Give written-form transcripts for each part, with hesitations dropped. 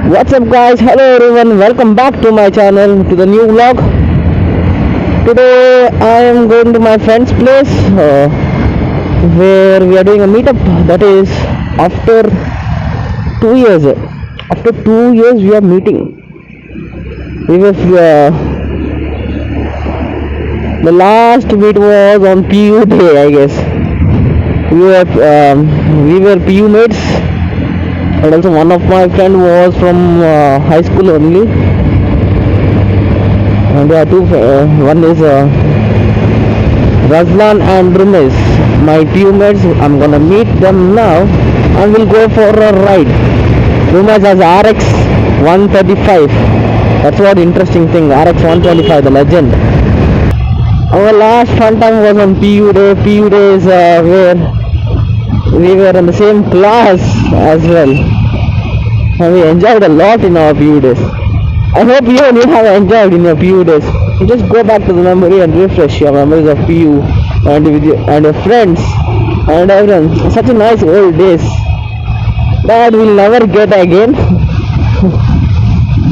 What's up guys, hello everyone, welcome back to my channel, to the new vlog. Today I am going to my friend's place where we are doing a meetup. That is after 2 years. After 2 years we are meeting. We were, the last meet was on PU day, I guess. We were PU mates, and also one of my friend was from high school only, and there are two one is Razlan and Rumesh, my PU mates. I'm gonna meet them now and we'll go for a ride. Rumesh has RX-135. That's what interesting thing, RX-135, the legend. Our last fun time was on PU day. PU day is where we were in the same class as well, and we enjoyed a lot in our PU days. I hope you have enjoyed in your PU days. You just go back to the memory and refresh your memories of PU and with your friends and everyone. Such a nice old days that we'll never get again.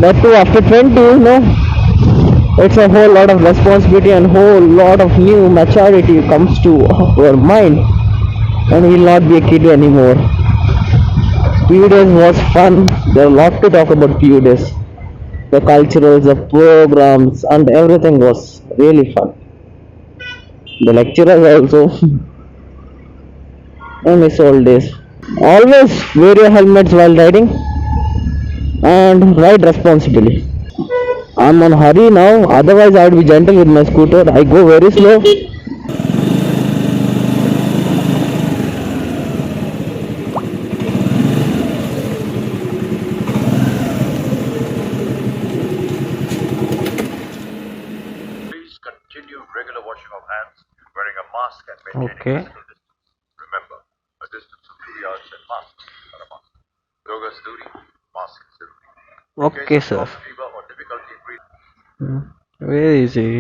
That too after 20, it's a whole lot of responsibility and whole lot of new maturity comes to our mind, and we'll not be a kid anymore. PU days was fun. There are a lot to talk about PU days. The culturals, the programs, and everything was really fun. The lecturers also. I miss old days. Always wear your helmets while riding and ride responsibly. I'm on hurry now, otherwise I would be gentle with my scooter. I go very slow. Please continue regular washing of hands, wearing a mask and maintaining physical distance. Remember, a distance of 2 yards and masks are a must. Yoga is duty, mask is duty. Okay, sir. Fever or difficulty breathing. Where is he?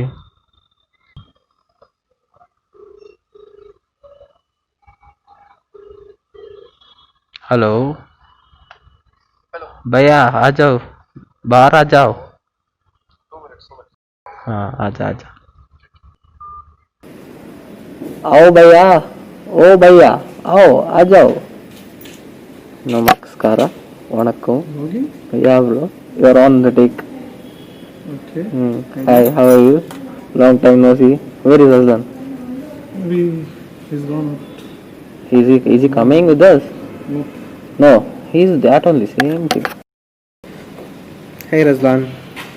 Hello भैया आ जाओ, बाहर आ जाओ. हाँ आजा आजा. आओ भैया, ओ भैया आओ आ जाओ. नमस्कार, वणक्कम. Yeah bro, you're on the take. Okay. Hi, how are you? Long time no see. Where is Azlan? He's gone. Is he coming with us? No. No, he's that only, same thing. Hey Razlan,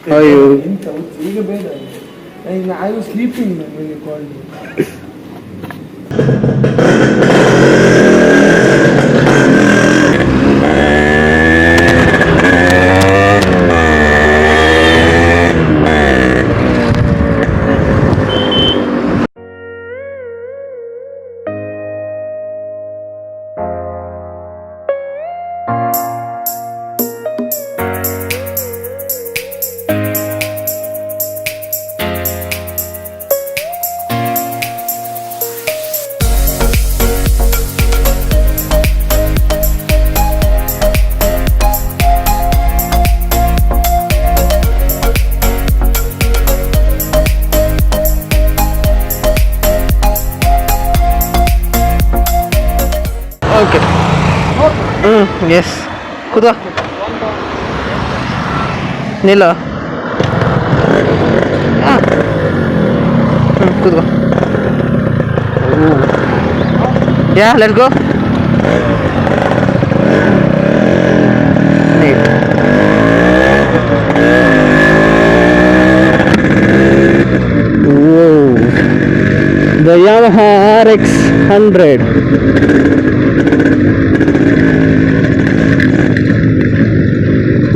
how are you? I was sleeping when you called me. Okay. Yes. Kuda. Nila. Kuda. Yeah, let's go. Neat. Whoa. The Yamaha RX-100.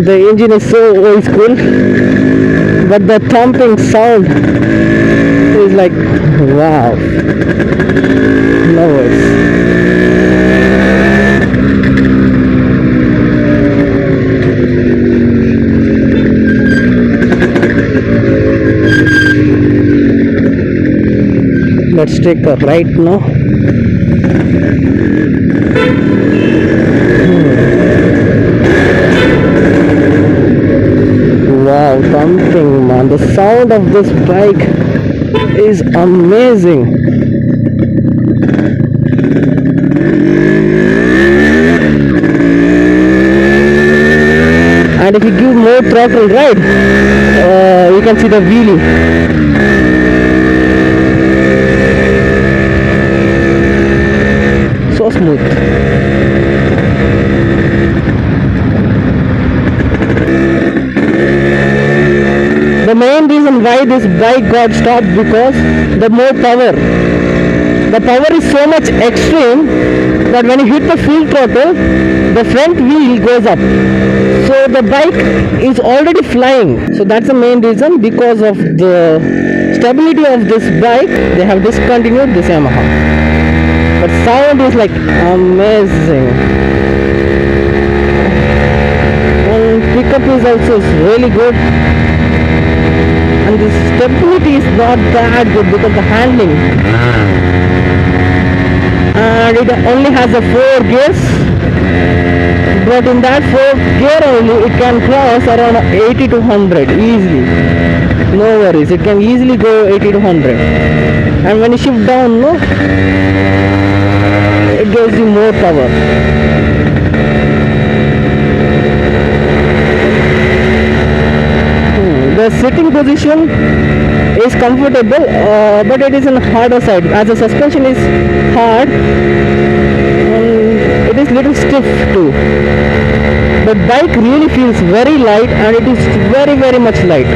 The engine is so old school, but the thumping sound is like wow. No words. Let's take a right now. Wow, something, man. The sound of this bike is amazing. And if you give more throttle, right, you can see the wheelie. So smooth. The main reason why this bike got stopped because the more power. The power is so much extreme that when you hit the full throttle, the front wheel goes up. So the bike is already flying. So that's the main reason. Because of the stability of this bike, they have discontinued this Yamaha. But sound is like amazing. And pickup is also really good. And the stability is not that good because the handling. And it only has a 4 gears, but in that 4 gear only it can cross around 80 to 100 easily. No worries, it can easily go 80 to 100. And when you shift down, no, it gives you more power. The sitting position is comfortable, but it is on harder side as the suspension is hard. It is little stiff too. The bike really feels very light, and it is very much light.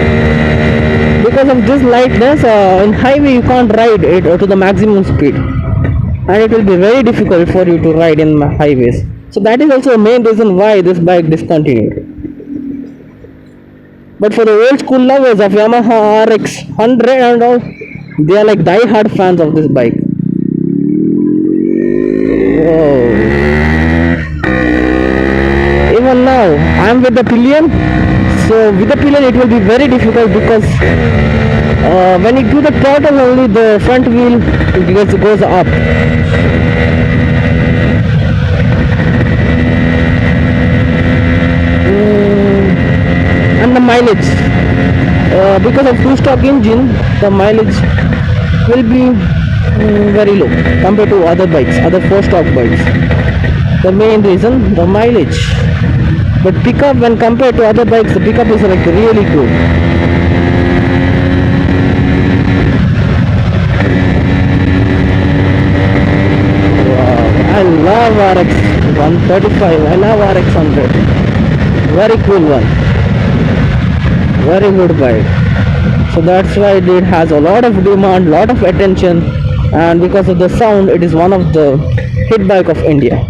Because of this lightness, in highway you can't ride it to the maximum speed, and it will be very difficult for you to ride in highways. So that is also the main reason why this bike discontinued. But for the old school lovers of Yamaha RX100 and all, they are like die-hard fans of this bike. Whoa. Even now, I am with the pillion. So with the pillion it will be very difficult because when you do the throttle only, the front wheel goes up. And the mileage, because of two-stroke engine, the mileage will be very low compared to other bikes, other 4-stroke bikes. The main reason, the mileage. But pickup, when compared to other bikes, the pickup is like really good. Wow, I love RX135, I love RX100. Very cool one. Very good bike. So that's why it has a lot of demand, lot of attention, and because of the sound, it is one of the hit bike of India.